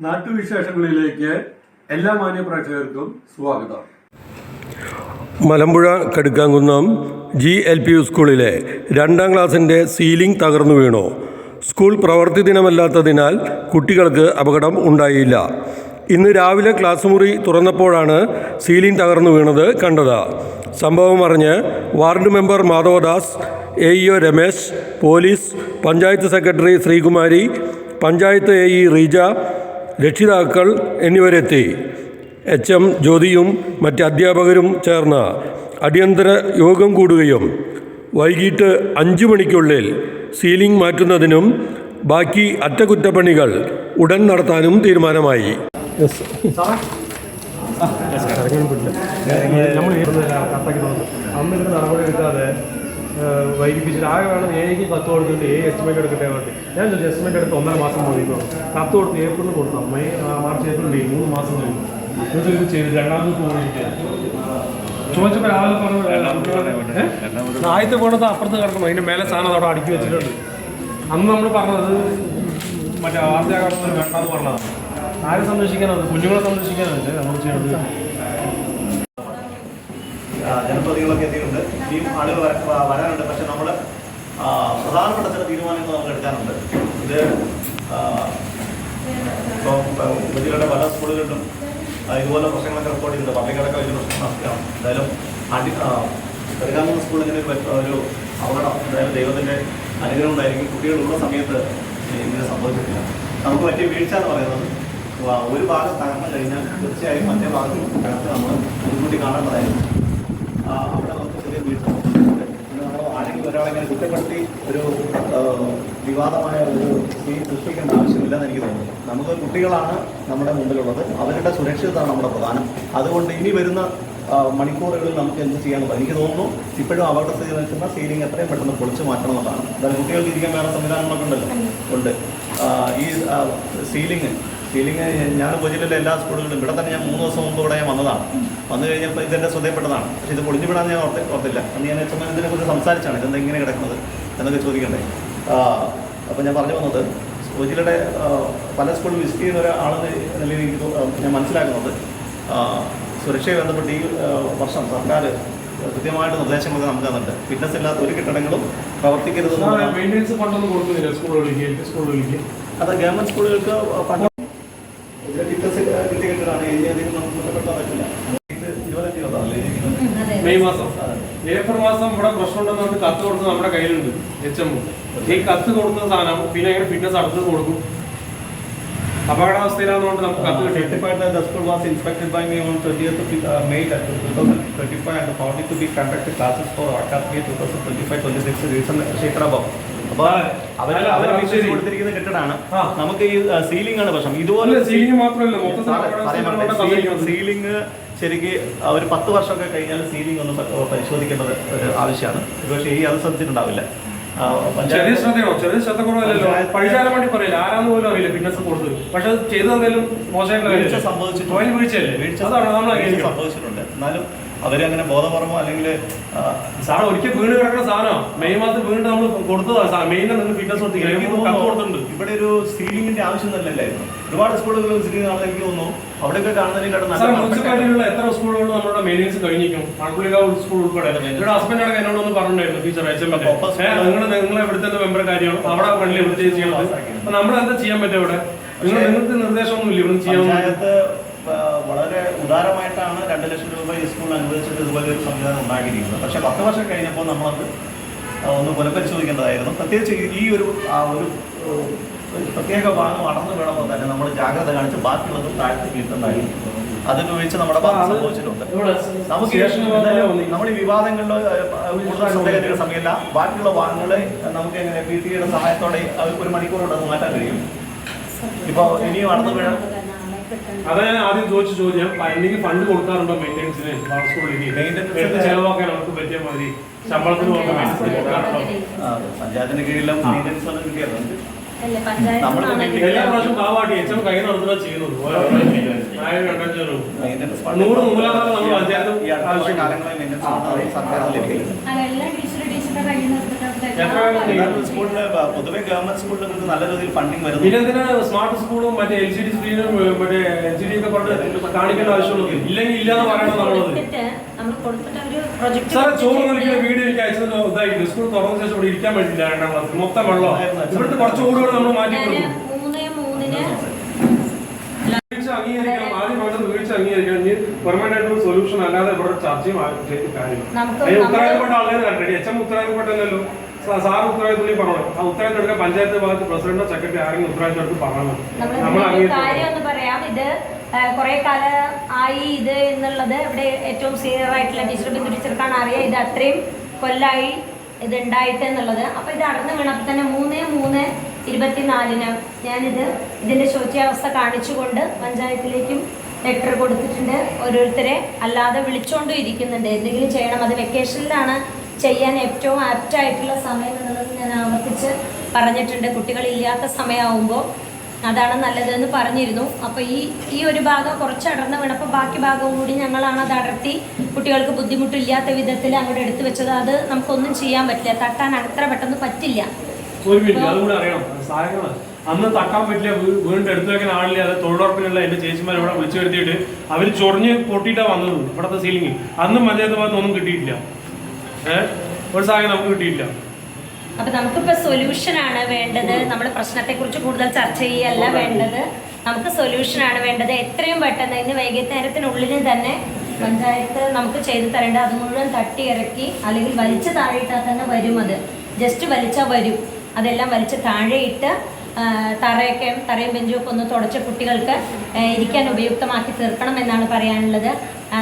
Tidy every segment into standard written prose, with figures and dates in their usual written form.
നാട്ടുവിശേഷങ്ങളിലേക്ക് എല്ലാ മാന്യ പ്രേക്ഷകർക്കും സ്വാഗതം. മലമ്പുഴ കടുക്കാംകുന്നം GLPU സ്കൂളിലെ 2ാം ക്ലാസിൻ്റെ സീലിംഗ് തകർന്നു വീണു. സ്കൂൾ പ്രവൃത്തി ദിനമല്ലാത്തതിനാൽ കുട്ടികൾക്ക് അപകടം ഉണ്ടായില്ല. ഇന്ന് രാവിലെ ക്ലാസ് മുറി തുറന്നപ്പോഴാണ് സീലിംഗ് തകർന്നു വീണത് കണ്ടത്. സംഭവം അറിഞ്ഞ് ward member Madhavadas, AEO Ramesh, police, panchayat secretary Sreekumari, panchayat AE Reeja, രക്ഷിതാക്കൾ എന്നിവരെത്തി. HM ജ്യോതിയും മറ്റ് അധ്യാപകരും ചേർന്ന് അടിയന്തര യോഗം കൂടുകയും വൈകിട്ട് 5 മണിക്കുള്ളിൽ സീലിംഗ് മാറ്റുന്നതിനും ബാക്കി അറ്റകുറ്റപ്പണികൾ ഉടൻ നടത്താനും തീരുമാനമായി. വൈകിപ്പിച്ചിട്ട് ആകെ വേണം എനിക്ക് കത്ത് കൊടുത്തിട്ട് എസ്റ്റിമേറ്റ് എടുക്കട്ടെ വേണ്ടി ഞാൻ എസ്റ്റിമേറ്റ് എടുത്ത് 1.5 മാസം പോയിക്കോ. കത്ത് കൊടുത്ത് ഏപ്രിലിൽ കൊടുത്താൽ മാർച്ച് ഏപ്രിൽ മെയ് 3 മാസം കഴിഞ്ഞു. ഇത് ചെയ്ത് രണ്ടാമത് പോയിട്ട് ചോദിച്ചപ്പോൾ രാവിലെ പറഞ്ഞു ആദ്യത്തെ പോണത് അപ്പുറത്ത് കിടക്കണം, അതിൻ്റെ മേലെ സാധനം അവിടെ അടുക്കി വെച്ചിട്ടുണ്ട്. അന്ന് നമ്മൾ പറഞ്ഞത് മറ്റേ വാർത്തയാകണം വേണ്ടാന്ന് പറഞ്ഞതാണ്. ആരെ സംരക്ഷിക്കാനത്? കുഞ്ഞുങ്ങളെ സംരക്ഷിക്കാനല്ലേ നമ്മൾ ചെയ്യുന്നത്. ജനപ്രതികളൊക്കെ എത്തിയിട്ടുണ്ട്, ഇനിയും ആളുകൾ വരാനുണ്ട്. പക്ഷെ നമ്മൾ പ്രധാനപ്പെട്ട ചില തീരുമാനങ്ങൾ നമുക്ക് എടുക്കാനുണ്ട്. ഇത് ഇപ്പോൾ ഉപജില്ലയുടെ പല സ്കൂളുകളിലും ഇതുപോലെ പ്രശ്നങ്ങളൊക്കെ റിപ്പോർട്ട് ചെയ്തിട്ടുണ്ട്. പള്ളിക്കടക്കം വലിയ പ്രശ്നം. എന്തായാലും കടുക്കാംകുന്നം സ്കൂളിൽ ഇങ്ങനെ ഒരു അപകടം, എന്തായാലും ദൈവത്തിൻ്റെ അനുഗ്രഹം ഉണ്ടായിരിക്കും. കുട്ടികളുള്ള സമയത്ത് ഇങ്ങനെ സംഭവിച്ചിട്ടില്ല. നമുക്ക് പറ്റിയ വീഴ്ച എന്ന് പറയുന്നത് ഒരു ഭാഗം തകർന്നു കഴിഞ്ഞാൽ തീർച്ചയായും മറ്റേ ഭാഗത്ത് തകർത്ത് നമ്മൾ മുൻകൂട്ടി കാണേണ്ടതായിരുന്നു. അവിടെ നമുക്ക് ചെറിയ വീഴ്ച നമ്മൾ ആരെങ്കിലും ഒരാളെങ്ങനെ കുറ്റപ്പെടുത്തി ഒരു വിവാദമായ ഒരു സൃഷ്ടിക്കേണ്ട ആവശ്യമില്ലെന്ന് എനിക്ക് തോന്നുന്നു. നമുക്ക് കുട്ടികളാണ് നമ്മുടെ മുമ്പിലുള്ളത്, അവരുടെ സുരക്ഷിതത്വമാണ് നമ്മുടെ പ്രധാനം. അതുകൊണ്ട് ഇനി വരുന്ന മണിക്കൂറുകളിൽ നമുക്ക് എന്ത് ചെയ്യാനുള്ളത് എനിക്ക് തോന്നുന്നു. ഇപ്പോഴും അപകടസ്ഥിതി നിൽക്കുന്ന സീലിംഗ് എത്രയും പെട്ടെന്ന് പൊളിച്ചു മാറ്റണമെന്നാണ്. അതായത് കുട്ടികൾക്ക് ഇരിക്കാൻ വേറെ സംവിധാനങ്ങളൊക്കെ ഉണ്ടല്ലോ ഉണ്ട്. ഈ സീലിംഗ് ഞാൻ ഉപജില്ലയിലെ എല്ലാ സ്കൂളുകളിലും ഇവിടെ തന്നെ ഞാൻ 3 ദിവസം മുമ്പ് ഇവിടെ ഞാൻ വന്നതാണ്. വന്നു കഴിഞ്ഞപ്പോൾ ഇതെൻ്റെ ശ്രദ്ധയപ്പെട്ടതാണ്. പക്ഷേ ഇത് പൊളിഞ്ഞു വിടാൻ ഞാൻ ഓർത്തില്ല. അന്ന് ഞാൻ ഇതിനെ കുറിച്ച് സംസാരിച്ചാണ് ഇതെന്താ ഇങ്ങനെ കിടക്കുന്നത് എന്നൊക്കെ ചോദിക്കണ്ടേ. അപ്പോൾ ഞാൻ പറഞ്ഞു വന്നത് ഉപജില്ലയുടെ പല സ്കൂളിൽ വിസിറ്റ് ചെയ്യുന്ന ഒരാളെന്ന നിലയിൽ എനിക്ക് ഞാൻ മനസ്സിലാക്കുന്നത് സുരക്ഷയെ ബന്ധപ്പെട്ട് ഈ വർഷം സർക്കാർ കൃത്യമായിട്ട് നിർദ്ദേശങ്ങളൊക്കെ നമുക്ക് തന്നിട്ടുണ്ട്. ഫിറ്റ്നസ് ഇല്ലാത്ത ഒരു കെട്ടിടങ്ങളും പ്രവർത്തിക്കരുത്. മെയിൻ്റെനൻസ് ഫണ്ടൊന്നും കൊടുക്കുന്നില്ല സ്കൂളുകളിലേക്ക്. അത് ഗവൺമെൻറ് സ്കൂളുകൾക്ക് ഫണ്ട് ഫിറ്റ്നസ് കിട്ടിയ കെട്ടിടമാണ്. ഏരിയയിലേക്ക് നമുക്ക് ബന്ധപ്പെട്ടാൻ പറ്റില്ല. മെയ് മാസം ഏപ്രിൽ മാസം ഇവിടെ പ്രശ്നമുണ്ടെന്ന് പറഞ്ഞ് കത്ത് കൊടുത്ത് നമ്മുടെ കയ്യിലുണ്ട്. HM ഈ കത്ത് കൊടുക്കുന്ന സാധനം പിന്നെ എങ്ങനെ ഫിറ്റ്നസ് അടുത്ത് കൊടുക്കും? അപകടാവസ്ഥയിലാണെന്നുകൊണ്ട് നമുക്ക് കത്ത് കിട്ടി. The school was inspected by me on 30th May 2025 and found it to be conducted classes for academic 2025-26 reason ക്ഷേത്രഭാവം. അപ്പോൾ അവർ വിശ്വസിച്ച് കൊടുത്തിരിക്കുന്ന കെട്ടിടമാണ്. നമുക്ക് ഈ സീലിംഗ് ആണ് പ്രശ്നം. ഇതുപോലെ സീലിംഗ് മാത്രമല്ല, സീലിംഗ് ശരിക്ക് ഒരു 10 വർഷമൊക്കെ കഴിഞ്ഞാൽ സീലിംഗ് ഒന്ന് പരിശോധിക്കേണ്ടത് ഒരു ആവശ്യമാണ്. പക്ഷേ ഈ അത് ശ്രദ്ധിച്ചിട്ടുണ്ടാവില്ല. ചെറിയ ശ്രദ്ധ കുറവല്ലോ. പഠിച്ചാലും വേണ്ടി പറയില്ല, ആരാന്ന് പോലും അറിയില്ല ഫിറ്റ്നസ് കൊടുത്തത്. പക്ഷെ അത് ചെയ്തെന്തെങ്കിലും മോശമായിട്ടുള്ള സംഭവിച്ചിട്ടുണ്ട്. സംഭവിച്ചിട്ടുണ്ട്. എന്നാലും അവരങ്ങനെ ബോധപൂർവ്വമോ അല്ലെങ്കിൽ സാറ് ഒരിക്കൽ വീണ് കിടക്കുന്ന സാധനം മെയ് മാസത്തിൽ വീണ്ടും നമ്മൾ കൊടുത്തതാണ്. മെയിനെ നിങ്ങൾ ഫിറ്റ്നസ് കൊടുത്തിട്ടുണ്ട്. ഇവിടെ ഒരു സീലിംഗിന്റെ ആവശ്യമൊന്നുമില്ലായിരുന്നു. ഒരുപാട് സ്കൂളുകൾ വിസിറ്റ് ആണെന്ന് എനിക്ക് തോന്നുന്നു. അവിടെയൊക്കെ കാണുന്നതിനെക്കാട്ടും മുനിസിപ്പാലിറ്റിയിലുള്ള എത്ര സ്കൂളുകൾ നമ്മുടെ മെയിൻ്റെനൻസ് കഴിഞ്ഞിരിക്കും. മണപ്പുള്ളിക്കാവ് സ്കൂൾ ഉൾപ്പെടെ. ഇവിടെ ഹസ്ബൻഡ് അടക്കം എന്നോടൊന്ന് പറഞ്ഞിട്ടുണ്ടായിരുന്നു ടീച്ചർ നിങ്ങളെ ഇവിടുത്തെ മെമ്പർ കാര്യമാണ് അവിടെ പള്ളി ഇവിടുത്തെ ചെയ്യണത്. അപ്പൊ നമ്മളെന്താ ചെയ്യാൻ പറ്റും? ഇവിടെ നിങ്ങൾക്ക് നിർദ്ദേശമൊന്നുമില്ല ഇവിടെ ചെയ്യാൻ. വളരെ ഉദാരമായിട്ടാണ് 2 ലക്ഷം രൂപ ഈ സ്കൂളിൽ അനുവദിച്ചിട്ട് ഇതുപോലെ ഒരു സംവിധാനം ഉണ്ടാക്കിയിരിക്കുന്നത്. പക്ഷേ 10 വർഷം കഴിഞ്ഞപ്പോൾ നമ്മളത് ഒന്ന് പുനഃപരിശോധിക്കേണ്ടതായിരുന്നു. പ്രത്യേകിച്ച് ഈ ഒരു പ്രത്യേക ഭാഗം അടർന്നു വീണപ്പോൾ തന്നെ നമ്മൾ ജാഗ്രത കാണിച്ച് ബാക്കിയുള്ളത് താഴ്ത്തി വീഴ്ത്തുന്നതായിരുന്നു. അതിന് വീഴ്ച നമ്മുടെ ഭാഗത്ത് സംഭവിച്ചിട്ടുണ്ട്. നമുക്ക് നമ്മൾ ഈ വിവാദങ്ങളിലോ കൂടുതൽ ശ്രദ്ധ സമയമല്ല. ബാക്കിയുള്ള ഭാഗങ്ങളെ നമുക്ക് എങ്ങനെ PTA സഹായത്തോടെ അവർക്ക് 1 മണിക്കൂർ കൊണ്ട് അത് മാറ്റാൻ കഴിയും. ഇപ്പോൾ ഇനിയും അടർന്നു വീഴാൻ അതാ ഞാൻ ആദ്യം ചോദിച്ച ചോദ്യം. എന്തെങ്കിലും ഫണ്ട് കൊടുക്കാറുണ്ടോ മെയിൻ്റെനൻസിന്? സ്കൂളിലേക്ക് ചെലവാക്കാൻ അവർക്ക് പറ്റിയ മാതിരി ശമ്പളത്തിന് പഞ്ചായത്തിന്റെ കീഴിലും മെയിൻ്റെനൻസ് ഒന്നും കിട്ടിയായിരുന്നു. എല്ലാ പ്രാവശ്യം പാവാട്ടി HM കൈ നടത്തുക ചെയ്യുന്നത്. 1000-2000 രൂപ 100 മൂലകാലം നമ്മൾ പഞ്ചായത്ത് കാലങ്ങളിൽ സ്കൂളില് പൊതുവെ ഗവൺമെന്റ് സ്കൂളുകൾക്ക് നല്ല രീതിയിൽ ഫണ്ടിങ് വരുന്നു. ഇതിനെന്തിനാ സ്മാർട്ട് സ്കൂളും മറ്റേ LCD സ്ക്രീനും മറ്റേ LCD ഒക്കെ കൊണ്ട് കാണിക്കേണ്ട ആവശ്യമുള്ളൂ? ഇല്ലെങ്കിൽ ഇല്ലാന്ന് പറയണം നമ്മളത്. സാർ ചോറ് കളിക്കുന്ന വീഡിയോ എനിക്ക് അയച്ചത് ഇതായിട്ട് സ്കൂൾ തുറന്ന ശേഷം ഇവിടെ ഇരിക്കാൻ പറ്റില്ല. 2ാം ക്ലാസ് മൊത്തം വെള്ളം. ഇവിടുത്തെ കുറച്ച് കൂടുകൾ നമ്മൾ മാറ്റി കൊടുക്കും. അംഗീകരിക്കണം. ആദ്യം വേണ്ടത് വീഴ്ച അംഗീകരിക്കണം. ഇനി പെർമനന്റ് ആയിട്ടുള്ള സൊല്യൂഷൻ അല്ലാതെ ഇവിടെ ചർച്ചയും കാര്യമില്ല. ഉത്തരവാദിത്തപ്പെട്ട ആളുകൾ കണ്ടേ HM ഉത്തരവാദിത്തപ്പെട്ടല്ലോ. സാറ് ഉത്തരവാദിത്തത്തിൽ പറഞ്ഞു. ആ ഉത്തരവാദിത്തം എടുക്കാൻ പഞ്ചായത്ത് ഭാഗത്ത് പ്രസിഡന്റോ സെക്രട്ടറി ആരെങ്കിലും ഉത്തരവാദിത്തം എടുത്ത് പറഞ്ഞു. കാര്യം പറയാം. ഇത് കുറെ കാലം ആയി ഇത് എന്നുള്ളത് ഇവിടെ ഏറ്റവും സീനിയർ ആയിട്ടുള്ള ടീച്ചർ ബിന്ദു ടീച്ചർക്കാണ് അറിയാം. ഇത് അത്രയും കൊല്ലായി ഇത് ഉണ്ടായിട്ട് എന്നുള്ളത്. അപ്പൊ ഇത് അടർന്നു വീണപ്പോൾ തന്നെ 3/3/24 ഇതിന്റെ ശോച്യാവസ്ഥ കാണിച്ചുകൊണ്ട് പഞ്ചായത്തിലേക്കും ലെറ്റർ കൊടുത്തിട്ടുണ്ട്. ഓരോരുത്തരെ അല്ലാതെ വിളിച്ചുകൊണ്ടും ഇരിക്കുന്നുണ്ട്. എന്തെങ്കിലും ചെയ്യണം. അത് വെക്കേഷനിലാണ് ചെയ്യാൻ ഏറ്റവും ആപ്റ്റായിട്ടുള്ള സമയം എന്നുള്ളത് ഞാൻ ആവർത്തിച്ച് പറഞ്ഞിട്ടുണ്ട്. കുട്ടികളില്ലാത്ത സമയമാകുമ്പോൾ അതാണ് നല്ലതെന്ന് പറഞ്ഞിരുന്നു. അപ്പോൾ ഈ ഒരു ഭാഗം കുറച്ച് അടർന്ന് വീണപ്പോൾ ബാക്കി ഭാഗവും കൂടി ഞങ്ങളാണ് അത് അടർത്തി കുട്ടികൾക്ക് ബുദ്ധിമുട്ടില്ലാത്ത വിധത്തിൽ അങ്ങോട്ട് എടുത്തു വെച്ചത്. അത് നമുക്കൊന്നും ചെയ്യാൻ പറ്റില്ല. തട്ടാൻ അത്ര പെട്ടെന്ന് പറ്റില്ല. ഒരു മിനിറ്റ്, അതുകൂടെ അറിയണം. സാധനങ്ങൾ അന്ന് തട്ടാൻ പറ്റില്ല. വീണ്ടും എടുത്തു വെക്കാൻ ആളില്ല. അത് തൊഴിലുറപ്പിനുള്ള എൻ്റെ ചേച്ചിമാർ ഇവിടെ വിളിച്ചു വരുത്തിയിട്ട് അവർ ചൊറിഞ്ഞ് പൊട്ടിയിട്ടാണ് വന്നത്. ഇവിടുത്തെ സീലിംഗ് അന്നും പഞ്ചായത്ത് ഭാഗത്ത് ഒന്നും കിട്ടിയിട്ടില്ല. ഒരു സാധനം നമുക്ക് കിട്ടിയില്ല. അപ്പൊ നമുക്കിപ്പോ സൊല്യൂഷനാണ് വേണ്ടത്. നമ്മുടെ പ്രശ്നത്തെ കുറിച്ച് കൂടുതൽ ചർച്ച ചെയ്യല്ല വേണ്ടത്. നമുക്ക് സൊല്യൂഷനാണ് വേണ്ടത്. എത്രയും പെട്ടെന്ന് ഇന്ന് വൈകുന്നേരത്തിനുള്ളിൽ തന്നെ പഞ്ചായത്ത് നമുക്ക് ചെയ്തു തരേണ്ടത്. അത് മുഴുവൻ തട്ടി ഇറക്കി അല്ലെങ്കിൽ വലിച്ചു താഴെയിട്ടാൽ തന്നെ വരും. അത് ജസ്റ്റ് വലിച്ചാൽ വരും. അതെല്ലാം വലിച്ച് താഴെയിട്ട് തറയും ബെഞ്ചും ഒക്കെ ഒന്ന് തുടച്ച കുട്ടികൾക്ക് ഇരിക്കാൻ ഉപയുക്തമാക്കി തീർക്കണം എന്നാണ് പറയാനുള്ളത്.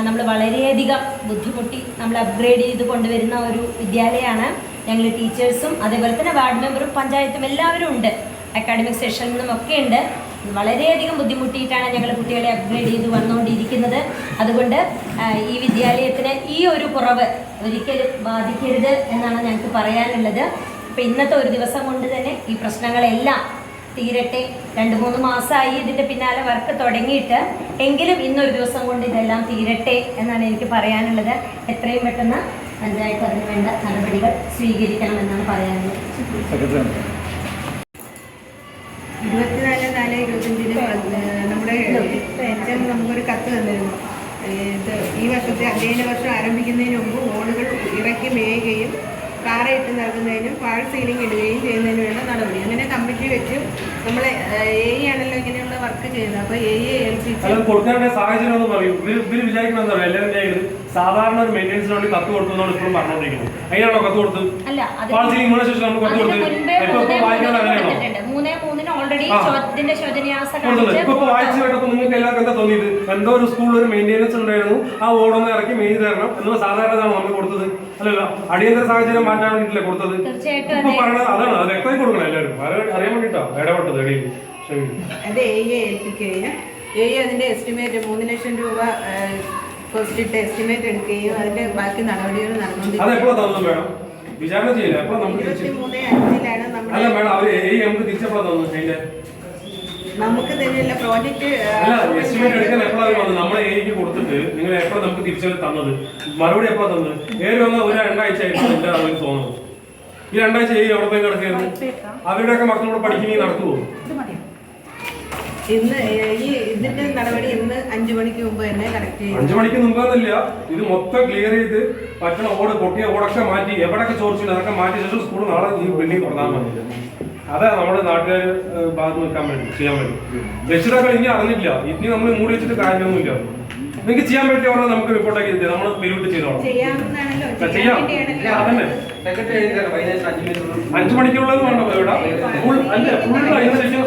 നമ്മൾ വളരെയധികം ബുദ്ധിമുട്ടി നമ്മൾ അപ്ഗ്രേഡ് ചെയ്ത് കൊണ്ടുവരുന്ന ഒരു വിദ്യാലയമാണ്. ഞങ്ങൾ ടീച്ചേഴ്സും അതേപോലെ തന്നെ വാർഡ് മെമ്പറും പഞ്ചായത്തും എല്ലാവരും ഉണ്ട്. അക്കാഡമിക് സെഷനിൽ നിന്നും ഒക്കെ ഉണ്ട്. വളരെയധികം ബുദ്ധിമുട്ടിയിട്ടാണ് ഞങ്ങൾ കുട്ടികളെ അപ്ഗ്രേഡ് ചെയ്ത് വന്നുകൊണ്ടിരിക്കുന്നത്. അതുകൊണ്ട് ഈ വിദ്യാലയത്തിന് ഈ ഒരു കുറവ് ഒരിക്കലും ബാധിക്കരുത് എന്നാണ് ഞങ്ങൾക്ക് പറയാനുള്ളത്. അപ്പോൾ ഇന്നത്തെ ഒരു ദിവസം കൊണ്ട് തന്നെ ഈ പ്രശ്നങ്ങളെല്ലാം തീരട്ടെ. 2-3 മാസമായി ഇതിൻ്റെ പിന്നാലെ വർക്ക് തുടങ്ങിയിട്ട്. എങ്കിലും ഇന്നൊരു ദിവസം കൊണ്ട് ഇതെല്ലാം തീരട്ടെ എന്നാണ് എനിക്ക് പറയാനുള്ളത്. എത്രയും പെട്ടെന്ന് പഞ്ചായത്ത് അതിന് വേണ്ട നടപടികൾ സ്വീകരിക്കണമെന്നാണ് പറയാനുള്ളത്. 24/4/25 നമ്മുടെ HM നമുക്കൊരു കത്ത് തന്നിരുന്നു. ഈ വർഷത്തെ അധ്യയന വർഷം ആരംഭിക്കുന്നതിന് മുമ്പ് ഓടുകൾ ഇറക്കി മേയുകയും കാറയിട്ട് നൽകുന്നതിനും പാഴ് സീലിംഗ് ഇടുകയും ചെയ്യുന്നതിന് വേണ്ട നടപടി. അങ്ങനെ കമ്മിറ്റി വെച്ച് നമ്മൾ ആണല്ലോ ഇങ്ങനെയുള്ള വർക്ക് ചെയ്യുന്നത്. അപ്പോൾ ഏൽപ്പിച്ച് കൊടുക്കേണ്ട സാഹചര്യം എന്ന് പറയും. ഇവര് വിചാരിക്കണമെന്ന് പറയും. എല്ലാവരും ചെയ്യുന്നത് സാധാരണ ഒരു മെയിൻ്റെനൻസിന് വേണ്ടി കത്ത് കൊടുക്കുന്നതാണ് ഇപ്പോഴും പറഞ്ഞുകൊണ്ടിരിക്കുന്നത്. അതിനാണോ കത്ത് കൊടുത്തത്? പാഴ് സീലിംഗ് വീണ ശേഷം നമ്മൾ കത്ത് കൊടുത്തത്. ഇപ്പൊ വായിച്ചു കേട്ടപ്പോൾ നിങ്ങൾക്ക് എല്ലാവർക്കും എന്താ തോന്നിയത്? എന്തോ ഒരു സ്കൂളിൽ ഒരു മെയിൻ്റെനൻസ് ഉണ്ടായിരുന്നു. ആ ഓടൊന്ന് ഇറക്കി മെയിൻ തരണം എന്നുള്ള സാധാരണ നമ്മൾ കൊടുത്തത്. അല്ലല്ലോ, അടിയന്തര സാഹചര്യം മാറ്റാൻ വേണ്ടിയിട്ടില്ല കൊടുത്തത്. ഇപ്പൊ പറയണത് അതാണ്. അത് വ്യക്തമായി കൊടുക്കണം എല്ലാവരും. അറിയാൻ വേണ്ടിയിട്ടോ ഇടപെട്ടത് ഇടയിൽ. അത് ഏൽപ്പിക്കുകയും അതിന്റെ എസ്റ്റിമേറ്റ് 3 ലക്ഷം രൂപ ഫസ്റ്റ് എസ്റ്റിമേറ്റ് എടുക്കുകയും അതിന്റെ ബാക്കി നടപടികൾ നടന്നുകൊണ്ടിരിക്കും. അതെപ്പോഴും തന്നു വേണം വിചാരണ ചെയ്യില്ല. അപ്പോൾ നമുക്ക് 23/5 അല്ല മേഡം അവര് നമുക്ക് തിരിച്ചപ്പോഴാണ് തന്നു. അതിന്റെ നമുക്ക് തന്നെയല്ല പ്രോജക്റ്റ് എസ്റ്റിമേറ്റ് എടുക്കാൻ എപ്പോഴാണ് വന്നത്? നമ്മളെ ഏരിയക്ക് കൊടുത്തിട്ട് നിങ്ങൾ എപ്പോഴും നമുക്ക് തിരിച്ചു തന്നത്? മറുപടി എപ്പോഴാണ് തന്നത്? വന്ന ഒരു 2 ആഴ്ച ആയിരുന്നു എൻ്റെ അവർ തോന്നുന്നത്. ഈ 2 ആഴ്ച എവിടെ പോയി കിടക്കുകയായിരുന്നു? അവരുടെയൊക്കെ മക്കളോട് പഠിക്കുകയും നടത്തുമോ? ഇന്ന് ഇതിന്റെ നടപടി ഇന്ന് 5 മണിക്ക് മുമ്പ് തന്നെ കറക്റ്റ് ചെയ്യും. 5 മണിക്ക് മുമ്പെന്നില്ല, ഇത് മൊത്തം ക്ലിയർ ചെയ്ത് പറ്റണ പൊട്ടിയ ഓടൊക്കെ മാറ്റി എവിടെയൊക്കെ ചോദിച്ചില്ല അതൊക്കെ മാറ്റി ശേഷം സ്കൂൾ നാളെ ഈ ബിൽഡിംഗ് തുടങ്ങാൻ പറ്റില്ല. അതാ നമ്മുടെ നാട്ടുകാർ ഭാഗത്ത് നിൽക്കാൻ വേണ്ടി ചെയ്യാൻ പറ്റും. രക്ഷിതാക്കൾ ഇനി അറിഞ്ഞില്ല. ഇനി നമ്മൾ മൂടി വെച്ചിട്ട് കാര്യമൊന്നുമില്ല. നിങ്ങൾക്ക് ചെയ്യാൻ പറ്റിയ പറഞ്ഞാൽ നമുക്ക് റിപ്പോർട്ടാക്കി നമ്മൾ പിരിവിട്ട് ചെയ്തോളാം. ചെയ്യാം. അതന്നെ 5 മണിക്കുള്ളത് വേണ്ട ഇവിടെ ഫുൾ അല്ല ഫുൾ അതിന് ശേഷം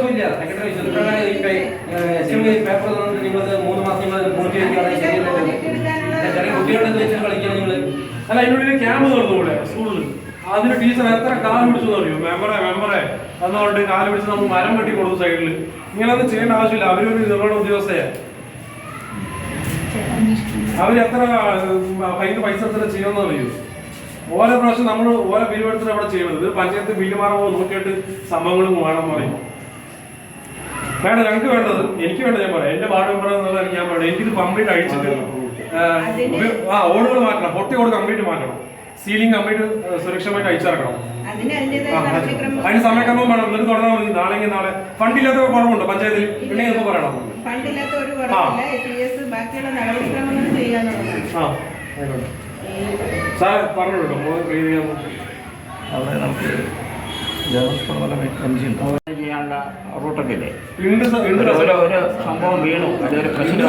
പേപ്പർ 3 മാസം അല്ല അതിനുള്ളിൽ ക്യാമ്പ് നടന്നുകൂടെ സ്കൂളിൽ? അതിന് ടീച്ചർ എത്ര കാല് പിടിച്ചെന്ന് അറിയോ? മെമ്പറെ എന്നുകൊണ്ട് കാല് പിടിച്ച് നമ്മൾ മരം വെട്ടി കൊടുത്തു സൈഡിൽ. ഇങ്ങനെയൊന്നും ചെയ്യേണ്ട ആവശ്യമില്ല. അവരൊരു നിർവഹണ ഉദ്യോഗസ്ഥയാ. അവരെത്ര പൈസ എത്ര ചെയ്യുമെന്ന് അറിയൂ? ഓരോ പ്രാവശ്യം നമ്മൾ ഓരോ പിരിവെടുത്തിട്ട് അവിടെ ചെയ്യണത് പഞ്ചായത്ത് ബില്ല് മാറുമ്പോൾ നോക്കിയിട്ട് സംഭവങ്ങളും വേണം പറയും. വേണ്ട ഞങ്ങൾക്ക് വേണ്ടത് എനിക്ക് വേണ്ട. ഞാൻ പറയാം എന്റെ വാർഡ് മെമ്പർ എന്നുള്ളത് ഞാൻ വേണം. എനിക്കിത് കംപ്ലീറ്റ് അഴിച്ചിട്ട് ഓടുകൾ മാറ്റണം. പൊട്ടി ഓട് കംപ്ലീറ്റ് മാറ്റണം. സീലിംഗ് കംപ്ലീറ്റ് സുരക്ഷിതമായിട്ട് അഴിച്ചിറക്കണം. അതിന് അതിൻ്റെതായ നടപടിക്രമം. അതിന് സമയക്രമം വേണം. എന്നിട്ട് തുടങ്ങാൻ മതി. നാളെങ്കിൽ നാളെ ഫണ്ടില്ലാത്ത കുറവുണ്ടോ പഞ്ചായത്തിൽ? ഉണ്ടെങ്കിൽ ഇപ്പോൾ പറയണം. ഫണ്ടില്ലാത്ത ഒരു കുറവില്ല. PS ബാക്കിയുള്ള നടപടിക്രമങ്ങൾ ചെയ്യാനുള്ളതാണ്. ആയിക്കോട്ടെ സാർ പറഞ്ഞു കേട്ടോ. അവിടെ നമുക്ക് ജനറൽ സ്കൂൾ പോലെ MG ഉണ്ടോ ചെയ്യാനുള്ള റൂട്ടൊക്കെ ഇല്ലേ, ഉണ്ട് ഒരു സംഭവം വീണു, അതൊരു പ്രശ്നം.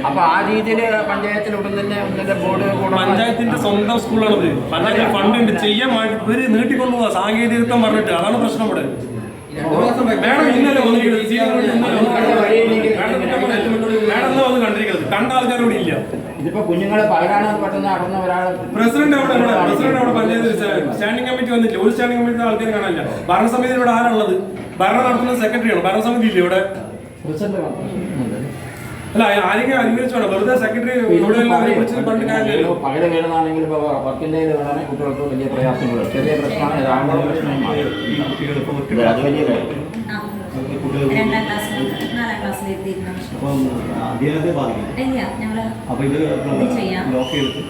അപ്പൊ ആ രീതിയിൽ പഞ്ചായത്തിൽ ഉടൻ തന്നെ ഒന്നിന്റെ ബോർഡ് പഞ്ചായത്തിന്റെ സ്വന്തം സ്കൂളാണത്. പഞ്ചായത്തിൽ ഫണ്ട് ഉണ്ട്, ചെയ്യാൻ ഇവര് നീട്ടിക്കൊണ്ടുപോകാ സാങ്കേതികത്വം പറഞ്ഞിട്ട്. അതാണ് പ്രശ്നം ഇവിടെ. മേഡം ഇന്നലെ വന്ന് കണ്ടിരിക്കുന്നത്, കണ്ട ആൾക്കാരോട് ഇല്ല. ഇതിപ്പോ കുഞ്ഞുങ്ങളെ പകരാണ് പെട്ടെന്ന് നടന്ന ഒരാൾ പ്രസിഡന്റ് അവിടെ പഞ്ചായത്ത് സ്റ്റാൻഡിംഗ് കമ്മിറ്റി വന്നില്ല. ഒരു സ്റ്റാൻഡിംഗ് കമ്മിറ്റി ആൾക്കാർ കാണാനില്ല. ഭരണസമിതി ഇവിടെ ആരാണുള്ളത്? ഭരണം നടത്തുന്നത് സെക്രട്ടറിയാണ്. ഭരണസമിതി ഇല്ല ഇവിടെ. അല്ല ആരെങ്കിലും അനുവദിച്ചോണം. വെറുതെ സെക്രട്ടറി പകരം വീണതാണെങ്കിൽ ഇപ്പൊ വർക്കിന്റെ കുട്ടികൾക്ക് വലിയ പ്രയാസങ്ങൾ, ചെറിയ പ്രശ്നമാണ്, അത് വലിയ കാര്യം. അപ്പം അധ്യയനത്തെ ബാധിക്കും. അപ്പോൾ ഇത് ലോക്ക് ചെയ്തിട്ട്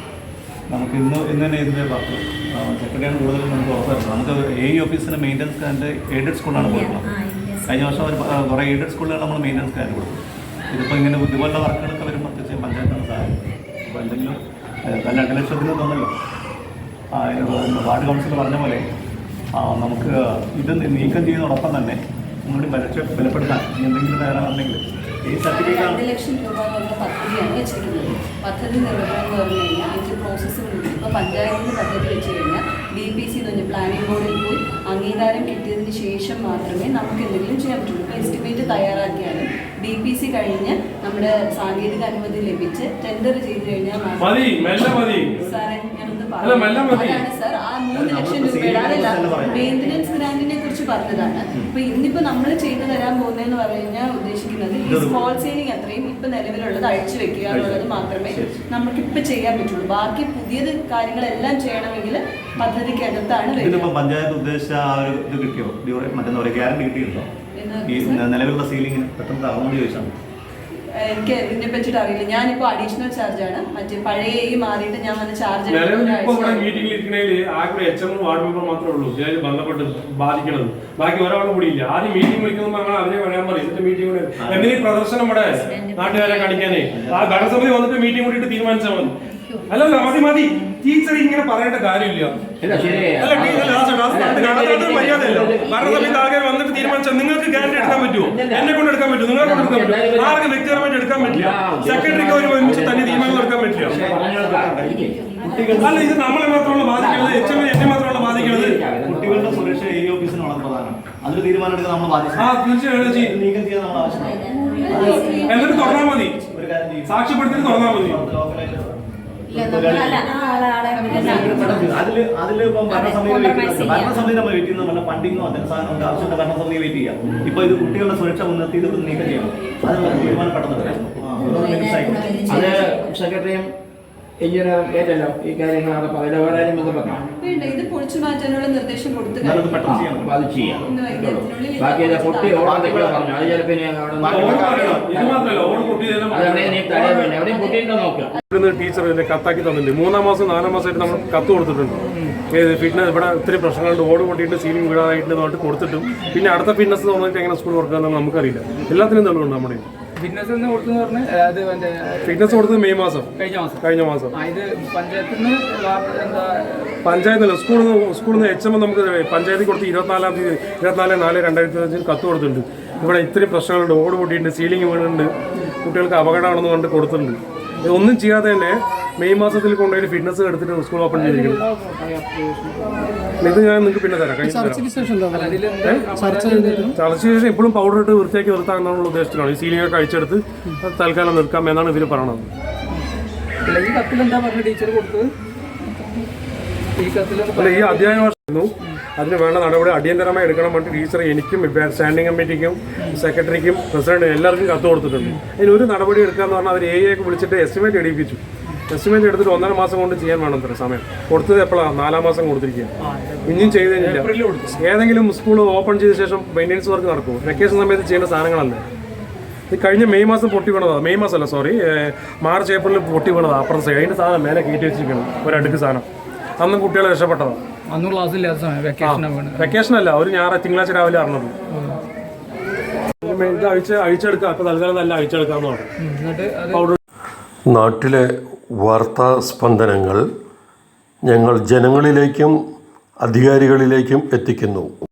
നമുക്ക് ഇന്ന് തന്നെ ഇതിൻ്റെ സെക്രട്ടറിയാണ് കൂടുതലും നമുക്ക് ഉറപ്പായിരുന്നു. നമുക്ക് ഓഫീസിന് മെയിൻ്റനൻസ് കാരൻ്റെ എയ്ഡഡ് സ്കൂളാണ് കൊടുക്കുന്നത്. കഴിഞ്ഞ വർഷം ഒരു കുറേ എയ്ഡഡ് സ്കൂളുകൾ നമ്മൾ മെയിൻ്റനൻസ് കാരന് കൊടുക്കും. ഇതിപ്പോൾ ഇങ്ങനെ ഇതുപോലുള്ള വർക്കുകളൊക്കെ വരുമ്പോൾ തീർച്ചയായും പഞ്ചായത്താണ് സഹായം. അപ്പോൾ എന്തെങ്കിലും 2 ലക്ഷത്തിന് തന്നല്ലോ വാർഡ് കൗൺസിൽ പറഞ്ഞ പോലെ നമുക്ക് ഇത് നീക്കം ചെയ്യുന്നതോടൊപ്പം തന്നെ ഒന്നുകൂടി ബലപ്പെടുത്താൻ എന്തെങ്കിലും തയ്യാറാണെങ്കിൽ ഈ സർട്ടിഫിക്കറ്റ് 2 ലക്ഷം രൂപ എന്നുള്ള പദ്ധതിയാണ് വെച്ചിരിക്കുന്നത്. പദ്ധതി നിർവഹണം എന്ന് പറഞ്ഞു കഴിഞ്ഞാൽ അതിൻ്റെ പ്രോസസ്സ് ഇപ്പോൾ പഞ്ചായത്തിന് പദ്ധതി വെച്ച് കഴിഞ്ഞാൽ DPC എന്ന് പറഞ്ഞാൽ പ്ലാനിംഗ് ബോർഡിൽ പോയി അംഗീകാരം കിട്ടിയതിന് ശേഷം മാത്രമേ നമുക്ക് എന്തെങ്കിലും ചെയ്യാൻ പറ്റുള്ളൂ. ഇപ്പോൾ എസ്റ്റിമേറ്റ് തയ്യാറാക്കിയാലും DPC കഴിഞ്ഞ് നമ്മുടെ സാങ്കേതിക അനുമതി ലഭിച്ച് ടെൻഡർ ചെയ്ത് കഴിഞ്ഞാൽ സാറേ ഞാനൊന്ന് പറഞ്ഞു. അതാണ് സാർ ആ 3 ലക്ഷം രൂപയുടെ അതല്ല മെയിൻ്റനൻസ് ഗ്രാൻഡിനെ കുറിച്ച് പറഞ്ഞതാണ്. ഇപ്പോൾ ഇന്നിപ്പോൾ നമ്മൾ ചെയ്തു തരാൻ പോകുന്നതെന്ന് പറഞ്ഞു കഴിഞ്ഞാൽ ഉദ്ദേശിക്കുന്നത് ഈ സ്മോൾ സേവിങ് അത്രയും ഇപ്പം നിലവിലുള്ളത് അഴിച്ചു വെക്കുക എന്നുള്ളത് മാത്രമേ നമുക്കിപ്പോൾ ചെയ്യാൻ പറ്റുള്ളൂ. ബാക്കി പുതിയത് കാര്യങ്ങളെല്ലാം ചെയ്യണമെങ്കിൽ പദ്ധതിക്കകത്താണ് ഇതിപ്പോൾ പഞ്ചായത്ത് ഉദ്ദേശിച്ച ആ ഒരു ഇത് കിട്ടിയോ? മറ്റെന്താ പറയുക, ഗ്യാരണ്ടി കിട്ടിയിട്ടുണ്ടോ? ഈ നിലവിലുള്ള സീലിംഗിന് പെട്ടെന്ന് തറന്നോട് ചോദിച്ചാൽ എനിക്ക് ഇതിനെ പറ്റിയിട്ട് അറിയില്ല. ഞാനിപ്പോൾ അഡീഷണൽ ചാർജാണ്. മറ്റേ പഴയ മാറിയിട്ട് ഞാൻ വന്ന് ചാർജ് മീറ്റിംഗിൽ ഇരിക്കണേൽ ആകെ HM വാർഡ് മെമ്പർ മാത്രമേ ഉള്ളൂ ഇതിനായിട്ട് ബന്ധപ്പെട്ട് ബാധിക്കണത്. ബാക്കി ഒരാളും കൂടി ഇല്ല. ആദ്യം മീറ്റിംഗ് വിളിക്കുമ്പോൾ ഞങ്ങൾ അതിനെ പറയാൻ പറയും. എന്നിട്ട് മീറ്റിംഗ് എന്തെങ്കിലും പ്രദർശനം ഇവിടെ നാട്ടുകാരെ കാണിക്കാനേ ആ ഭരണസമിതി വന്നിട്ട് മീറ്റിംഗ് കൂടിയിട്ട് തീരുമാനിച്ചാൽ മതി. അല്ലല്ല മതി ടീച്ചർ ഇങ്ങനെ പറയേണ്ട കാര്യമില്ല. മര്യാദയല്ലോ. ഭരണസമിതി ആൾക്കാർ വന്നിട്ട് തീരുമാനിച്ചാൽ നിങ്ങൾക്ക് ഗ്യാരണ്ടി എടുക്കാൻ പറ്റുമോ? എന്നെ കൊണ്ട് എടുക്കാൻ പറ്റുമോ? നിങ്ങളെ കൊണ്ട് എടുക്കാൻ പറ്റുമോ? ആർക്കും വ്യക്തിപരമായിട്ട് എടുക്കാൻ പറ്റില്ല. സെക്രട്ടറിക്ക് ഒരുമിച്ച് തന്നെ തീരുമാനങ്ങൾ എടുക്കാൻ പറ്റില്ല. അല്ല ഇത് നമ്മളെ മാത്രമുള്ള ബാധിക്കുന്നത്, HM എന്നെ മാത്രമുള്ള ബാധിക്കുന്നത്. കുട്ടികളുടെ സുരക്ഷ ഓഫീസിന് വളരെ പ്രധാനമാണ്. അതിൽ തീരുമാനം എടുക്കാൻ നമ്മൾ ബാധിക്കും. തീർച്ചയായും നീക്കം ചെയ്യാൻ നമ്മൾ ആവശ്യമാണ്. എന്നിട്ട് തുറന്നാൽ മതി, സാക്ഷ്യപ്പെടുത്തിട്ട് തുറന്നാൽ മതി. അതിലിപ്പം ഭരണസമിതി നമ്മൾ വെയിറ്റ് ചെയ്യുന്ന ഫണ്ടിങ്ങോ അതിന് സാധനം ആവശ്യമുള്ള ഭരണസമിതി വെയിറ്റ് ചെയ്യാം. ഇപ്പൊ ഇത് കുട്ടികളുടെ സുരക്ഷ മുൻനിർത്തി ഇത് നീക്കം ചെയ്യണം. അത് തീരുമാനം പെട്ടെന്ന് വരാം. അത് സെക്രട്ടറിയും എഞ്ചിനീയറും ഏറ്റല്ലോ ഈ കാര്യങ്ങളാണ് വേണ്ട. ഇത് പൊളിച്ചു മാറ്റാനുള്ള നിർദ്ദേശം കൊടുത്തു. അത് ചെയ്യാം. ബാക്കി പൊട്ടി ഓടാതെ പറഞ്ഞു. അത് ചിലപ്പോൾ എവിടെയും പൊട്ടിയിട്ടുണ്ടോ നോക്കുക. ടീച്ചർ കത്താക്കി തന്നിട്ടുണ്ട്. 3-ാം മാസം 4-ാം മാസമായിട്ട് നമ്മൾ കത്ത് കൊടുത്തിട്ടുണ്ട്. ഫിറ്റ്നസ് ഇവിടെ ഒത്തിരി പ്രശ്നങ്ങളുണ്ട്, ഓട് പൊട്ടിയിട്ട് സീലിംഗ് വീഴാനായിട്ട് പറഞ്ഞിട്ട് കൊടുത്തിട്ടും പിന്നെ അടുത്ത ഫിറ്റ്നസ് തോന്നിട്ട് എങ്ങനെ സ്കൂൾ വർക്കാണെന്ന് നമുക്കറിയില്ല. എല്ലാത്തിനും തെളിവുണ്ട് നമ്മുടെ ഫിറ്റ്നസ് കൊടുത്തെന്ന് പറഞ്ഞാൽ അത് ഫിറ്റ്നസ് കൊടുത്തത് മെയ് മാസം കഴിഞ്ഞ മാസം. ഇത് പഞ്ചായത്തല്ല സ്കൂളിൽ നിന്ന് HM നമുക്ക് പഞ്ചായത്തിൽ കൊടുത്ത് 24/4/2025 കത്ത് കൊടുത്തിട്ടുണ്ട്. ഇവിടെ ഇത്രയും പ്രശ്നങ്ങളുണ്ട്, ഓട് പൊട്ടിയിട്ടുണ്ട്, സീലിംഗ് വീണുണ്ട്, കുട്ടികൾക്ക് അപകടമാണെന്ന് കണ്ട് കൊടുത്തിട്ടുണ്ട്. ഇതൊന്നും ചെയ്യാതെ തന്നെ മെയ് മാസത്തിൽ കൊണ്ടുപോയി ഫിറ്റ്നസ് എടുത്തിട്ട് സ്കൂൾ ഓപ്പൺ ചെയ്തിരിക്കുന്നത്. ഇത് ഞാൻ നിങ്ങൾക്ക് പിന്നെ തരാം. ചർച്ചയ്ക്ക് ശേഷം ഇപ്പോഴും പൗഡർ ഇട്ട് വൃത്തിയാക്കി നിർത്താമെന്നുള്ള ഉദ്ദേശത്തിലാണ്. ഈ സീലിംഗ് ഒക്കെ അഴിച്ചെടുത്ത് തൽക്കാലം നിൽക്കാം എന്നാണ് ഇവർ പറയണത്. ഈ കത്തിലെന്താ പറഞ്ഞ ടീച്ചർ കൊടുത്തത്? അല്ല ഈ അധ്യയന വർഷമായിരുന്നു, അതിന് വേണ്ട നടപടി അടിയന്തരമായി എടുക്കണം പറഞ്ഞിട്ട് ടീച്ചർ എനിക്കും സ്റ്റാൻഡിംഗ് കമ്മിറ്റിക്കും സെക്രട്ടറിക്കും പ്രസിഡന്റ് എല്ലാവർക്കും കത്ത് കൊടുത്തിട്ടുണ്ട്. അതിന് ഒരു നടപടി എടുക്കാന്ന് പറഞ്ഞാൽ അവർ AEയൊക്കെ വിളിച്ചിട്ട് എസ്റ്റിമേറ്റ് എടുപ്പിച്ചു. എസ്റ്റിമേറ്റ് എടുത്തിട്ട് 1.5 മാസം കൊണ്ട് ചെയ്യാൻ വേണം അത്ര സമയം. കൊടുത്തത് എപ്പോഴാണ്? 4-ാം മാസം കൊടുത്തിരിക്കുക. ഇനിയും ചെയ്ത് കഴിഞ്ഞില്ല. ഏതെങ്കിലും സ്കൂൾ ഓപ്പൺ ചെയ്ത ശേഷം മെയിൻ്റെനൻസ് വർക്ക് നടക്കുമോ? വെക്കേഷൻ സമയത്ത് ചെയ്യേണ്ട സാധനങ്ങളല്ലേ. ഇത് കഴിഞ്ഞ മെയ് മാസം പൊട്ടി വീണതാണ്. മെയ് മാസമല്ല സോറി, മാർച്ച് ഏപ്രിലിൽ പൊട്ടി വീണതാണ്. അപ്പുറത്തെ സൈഡ് അതിൻ്റെ സാധനം മേലെ കയറ്റി വെച്ചിരിക്കണം, ഒരടുക്ക് സാധനം. അന്നും കുട്ടികളെ രക്ഷപ്പെട്ടതാണ്. അന്ന് ക്ലാസ് ഇല്ലാത്ത സമയം വെക്കേഷനാണ് വേണം. വെക്കേഷൻ അല്ല, ഒരു തിങ്കളാഴ്ച രാവിലെ അറിഞ്ഞത്. ഇത് അഴിച്ചെടുക്കാം, അപ്പോൾ തൽക്കാലം നല്ല അഴിച്ചെടുക്കാമെന്ന് പറഞ്ഞു. എന്നിട്ട് അത് നാട്ടിലെ വാർത്താ സ്പന്ദനങ്ങൾ ഞങ്ങൾ ജനങ്ങളിലേക്കും അധികാരികളിലേക്കും എത്തിക്കുന്നു.